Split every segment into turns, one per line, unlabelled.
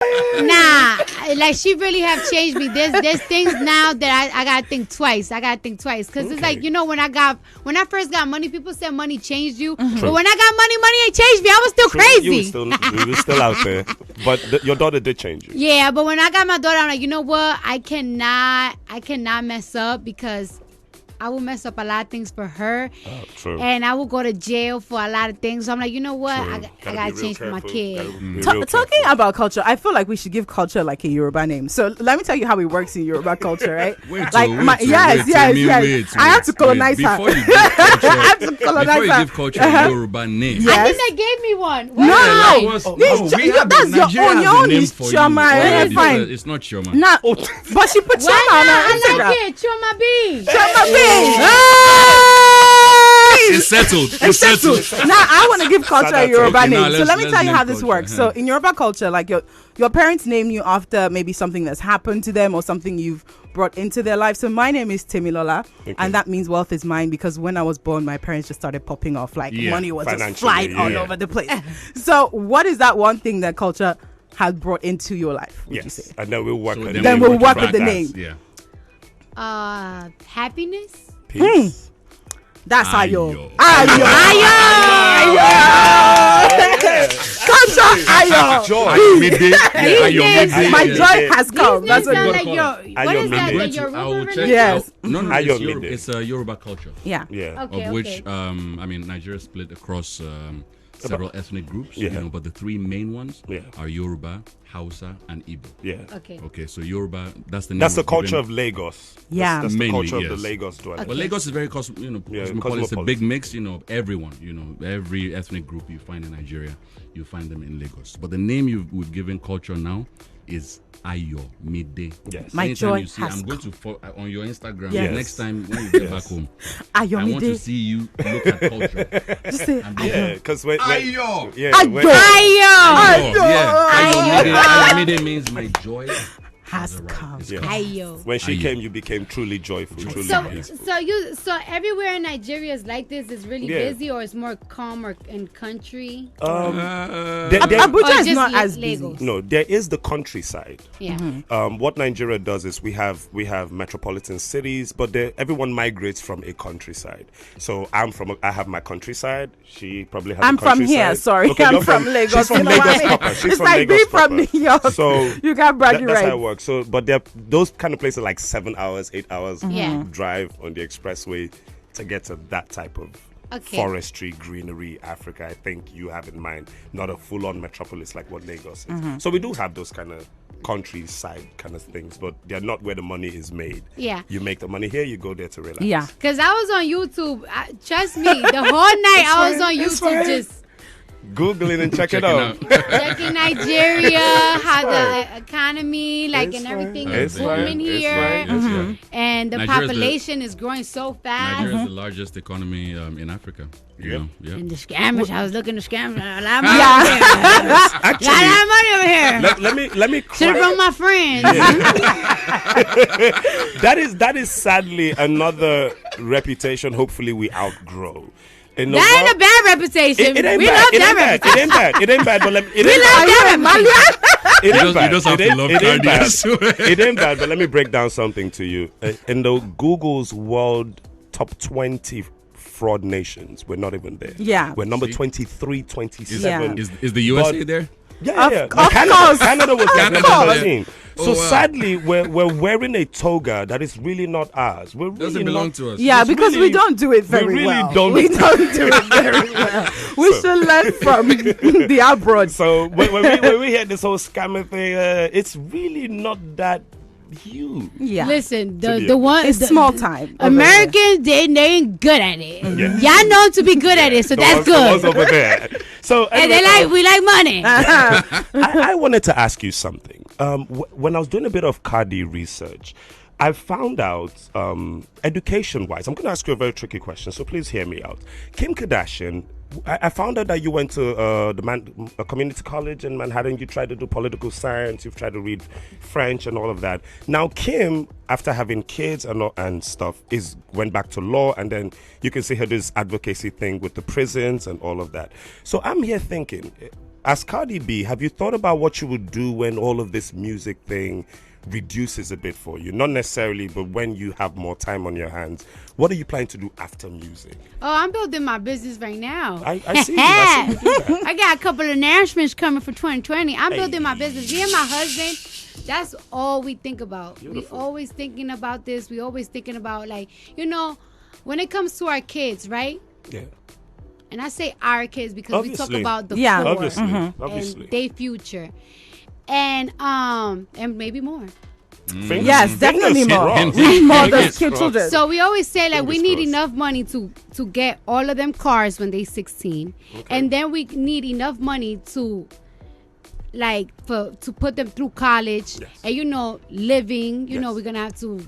Nah, like she really have changed me. There's things now that I gotta think twice. Because it's like, when I first got money, people said money changed you. Mm-hmm. But when I got money ain't changed me. I was still crazy.
You were still out there. But your daughter did change you.
Yeah, but when I got my daughter, I'm like, you know what? I cannot mess up because I will mess up a lot of things for her.
Oh, true.
And I will go to jail for a lot of things. So I'm like, you know what? I got to change for my kid.
Talking about culture, I feel like we should give culture like a Yoruba name. So let me tell you how it works in Yoruba culture, right?
Yes.
I have to colonize her.
Before you give culture a Yoruba name.
Yes. I think they gave me one.
That's your own. Your own is Chioma. Fine.
It's not Chioma.
No, but she put Chioma on her Instagram.
I like it. Chioma B.
Chioma B.
It's settled.
Now I want to give culture a Yoruba name. So let me tell you how this works. So in Yoruba culture, like your parents name you after maybe something that's happened to them or something you've brought into their life. So my name is Temilola, and that means wealth is mine because when I was born, my parents just started popping off. Like money was just flying all over the place. So what is that one thing that culture has brought into your life? Would you say?
And then we'll work with
the name.
Yeah.
Happiness.
Peace.
That's Ayo. Culture Ayo.
Joy.
My joy has come.
That's what you call it. What is that? Yoruba?
Yes.
No, it's a Yoruba culture.
Yeah.
Okay,
of which, Nigeria split across several ethnic groups. But the three main ones are Yoruba, Hausa, and Igbo.
Yeah.
Okay. So Yoruba, that's the name.
That's the culture of Lagos.
Yeah.
That's
mainly,
the culture of the Lagos dwellers.
Well, Lagos is very cosmopolitan. It's a big mix. Everyone. Every ethnic group you find in Nigeria, you find them in Lagos. But the name we've given culture now is Ayo Midday.
Yes.
My
Anytime
joy
you see,
has
I'm going to on your Instagram.
Yes.
Next time when you get back home,
Ayo
I want to see you look at culture.
Just say
Yeah, because
Ayo.
Ayo
Midday means my joy
has come.
Ayo.
When she came, you became truly joyful, truly peaceful.
So everywhere in Nigeria is like this. Is really busy, or it's more calm or in country.
Abuja is not as busy.
No, there is the countryside.
Yeah.
What Nigeria does is we have metropolitan cities, but everyone migrates from a countryside. So I have my countryside. She probably has.
I'm from here. Sorry,
okay,
I'm from Lagos.
She's from Lagos proper. She's
It's like being from New York.
So
you got bragging
that's
rights.
how it works. So, but those kind of places like 7 hours, 8 hours
Mm-hmm.
drive on the expressway to get to that type of forestry, greenery, Africa. I think you have in mind, not a full-on metropolis like what Lagos is.
Mm-hmm.
So we do have those kind of countryside kind of things, but they're not where the money is made.
Yeah.
You make the money here, you go there to relax.
Yeah.
Because I was on YouTube. Trust me, the whole night I was on YouTube just
Google it and check it out.
checking Nigeria, how the economy, and everything is booming here. And the population is growing so fast.
Nigeria is the largest economy in Africa.
And the scammers, I was looking at scammers. A lot
Actually,
of money over here.
let me
Should have brought my friends.
That is sadly another reputation hopefully we outgrow.
That ain't a bad reputation.
It ain't
we
bad.
love
It
that
ain't bad.
reputation.
It ain't bad. It ain't bad. But
We love that reputation.
It ain't bad.
You just have to love Cardi.
It ain't bad. But let me break down something to you. In the Google's world top 20 fraud nations, we're not even there.
Yeah.
We're number 23, 27.
Is the USA there?
Yeah.
Of
Canada was like number 13. So
wow.
sadly, we're wearing a toga that is really not ours. We're really
Doesn't belong to us.
Yeah,
It's
because
really-
we don't do it very
we really
well.
don't.
We don't do it very well. We should learn from the abroad.
So when we hear this whole scammer thing, it's really not that huge.
Yeah.
Listen,
So
the one
It's small time.
Americans, they ain't good at it.
Yeah.
Y'all know to be good at it, so
The
that's
ones
good.
over there. So
And
anyway,
we like money.
I wanted to ask you something. When I was doing a bit of Cardi research, I found out, education-wise, I'm going to ask you a very tricky question, so please hear me out. Kim Kardashian, I found out that you went to a community college in Manhattan. You tried to do political science. You've tried to read French and all of that. Now, Kim, after having kids and stuff, went back to law, and then you can see her do this advocacy thing with the prisons and all of that. So I'm here thinking, as Cardi B, have you thought about what you would do when all of this music thing reduces a bit for you? Not necessarily, but when you have more time on your hands, what are you planning to do after music?
Oh, I'm building my business right now.
I see you. I see you do that.
I got a couple of announcements coming for 2020. I'm building my business. Me and my husband, that's all we think about.
Beautiful.
We always thinking about this. We always thinking about, like, you know, when it comes to our kids, right?
Yeah.
And I say our kids because
Obviously.
we talk about the
Yeah.
poor
Obviously.
and their future. And maybe more.
Yes, definitely more. More those cute children.
So we always say, like, we need
crossed.
enough money to get all of them cars when they 16.
Okay.
And then we need enough money to, like, to put them through college.
Yes.
And, you know, living, you know,
Yes.
we're going to have to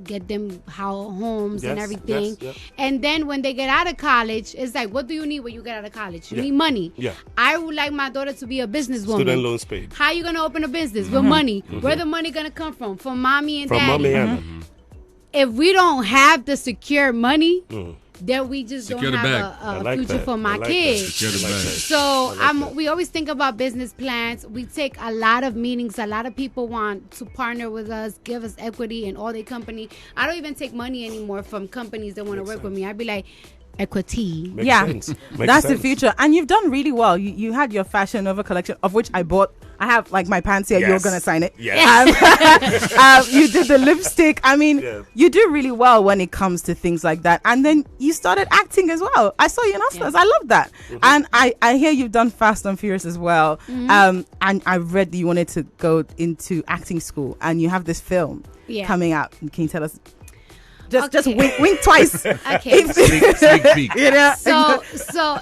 get them homes and
Yes,
everything.
yes,
And then when they get out of college, it's like, what do you need when you get out of college? You need money.
Yeah.
I would like my daughter to be a businesswoman.
Student loans paid.
How you gonna open a business with money? Where the money gonna come from? From mommy and
From
daddy.
mommy and
If we don't have the secure money, then we just
Secure
don't
the
have
bag.
a future for my kids.
Secure the bag.
So we always think about business plans. We take a lot of meetings. A lot of people want to partner with us, give us equity in all their company. I don't even take money anymore from companies that want to work with me. I'd be like, equity.
Makes
Yeah,
sense. Makes
that's
sense.
the future. And you've done really well. You had your Fashion Nova collection, of which I bought. I have like my pants here.
Yes.
You're going to sign it.
Yes.
You did the lipstick. I mean,
Yes.
you do really well when it comes to things like that. And then you started acting as well. I saw you in Hustlers. I love that. And I hear you've done Fast and Furious as well. And I read that you wanted to go into acting school, and you have this film coming out. Can you tell us? Just wink twice.
Okay.
Sneak peek.
You know?
So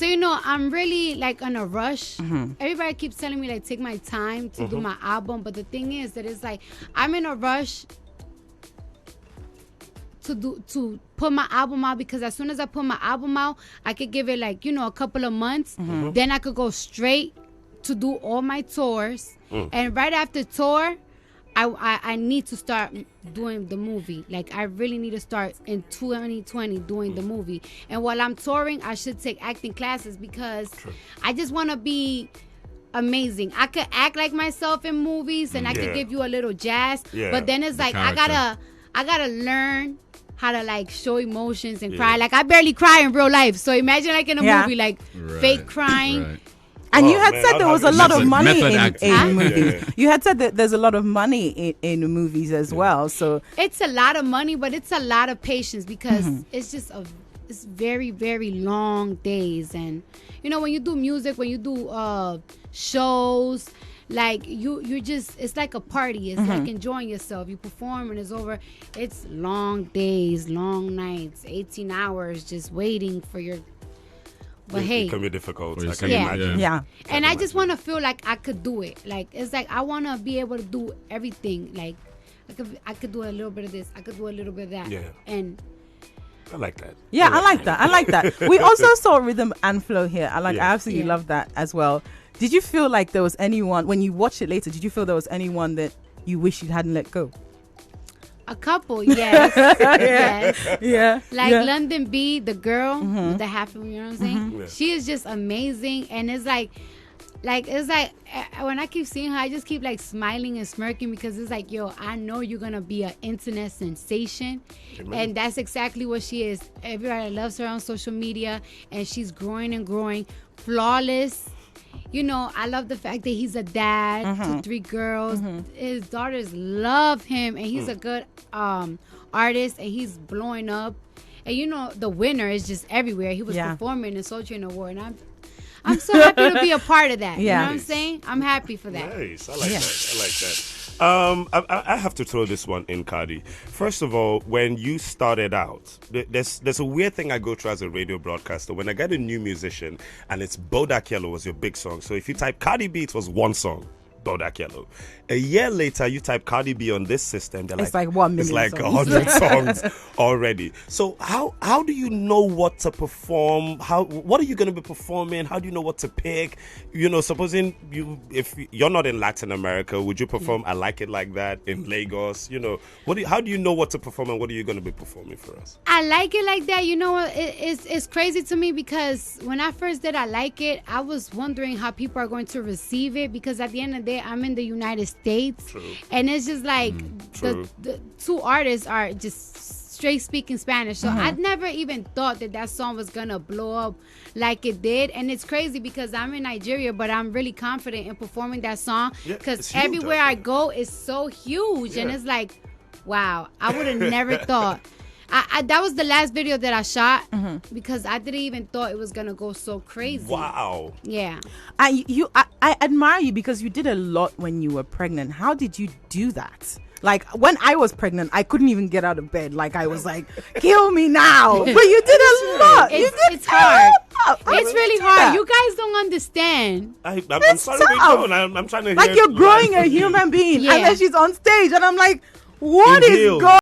you know, I'm really like in a rush. Everybody keeps telling me like take my time to do my album, but the thing is that it's like I'm in a rush to put my album out, because as soon as I put my album out, I could give it like, you know, a couple of months. Then I could go straight to do all my tours, and right after tour, I need to start doing the movie. Like, I really need to start in 2020 doing the movie. And while I'm touring, I should take acting classes, because I just want to be amazing. I could act like myself in movies, and I could give you a little jazz. But then it's like I gotta learn how to like show emotions and cry. Like, I barely cry in real life. So imagine like in a movie, like fake crying.
Right.
And you had said there was a lot of money in movies.
Yeah.
You had said that there's a lot of money in movies as well. So
It's a lot of money, but it's a lot of patience, because it's just it's very, very long days. And you know, when you do music, when you do shows, like you just, it's like a party. It's like enjoying yourself. You perform and it's over. It's long days, long nights, 18 hours just waiting for your. But hey,
it can be difficult. I can
Yeah.
imagine.
yeah.
and I just want to feel like I could do it. Like, it's like I want to be able to do everything. Like, I could do a little bit of this. I could do a little bit of that.
Yeah.
And
I like that.
Yeah, I like that. I like that. We also saw rhythm and flow here. I
Yeah.
absolutely love that as well. Did you feel like there was anyone, when you watched it later, did you feel there was anyone that you wish you hadn't let go?
a couple, yes. Yes.
Yeah.
Like
yeah.
London B, the girl with the half, you know what I'm saying?
Yeah.
She is just amazing, and it's like when I keep seeing her, I just keep like smiling and smirking, because it's like, yo, I know you're gonna be an internet sensation.
Amen.
And that's exactly what she is. Everybody loves her on social media, and she's growing and growing, flawless. You know, I love the fact that he's a dad to 3 girls. His daughters love him, and he's a good artist, and he's blowing up. And you know, the winner is just everywhere. He was performing in Soul Train Award, and I'm so happy to be a part of that. You know what I'm saying? I'm happy for that.
Nice. I like that. I like that. I have to throw this one in, Cardi. First of all, when you started out, there's a weird thing I go through as a radio broadcaster. When I get a new musician and it's Bodak Yellow was your big song. So if you type Cardi B, it was one song. Bodak Yellow. A year later, you type Cardi B on this system.
It's like 1 million.
It's like
songs.
100 songs already. So how do you know what to perform? What are you going to be performing? How do you know what to pick? Supposing if you're not in Latin America, would you perform I Like It Like That in Lagos? How do you know what to perform and what are you going to be performing for us?
I Like It Like That. It's crazy to me because when I first did I Like It, I was wondering how people are going to receive it because at the end of the day, I'm in the United States.
True.
And it's just like the two artists are just straight speaking Spanish. So I'd never even thought that song was going to blow up like it did. And it's crazy because I'm in Nigeria, but I'm really confident in performing that song because everywhere I go is so huge. Yeah. And it's like, wow, I would have never thought. That was the last video that I shot because I didn't even thought it was gonna go so crazy.
Wow.
Yeah.
I admire you because you did a lot when you were pregnant. How did you do that? Like when I was pregnant, I couldn't even get out of bed. Like I was like, kill me now. But you did a lot.
It's hard. It's really hard. You guys don't understand.
I'm sorry we don't. I'm trying to
like
hear
you're growing a human being
Yeah.
and then she's on stage and I'm like, what is going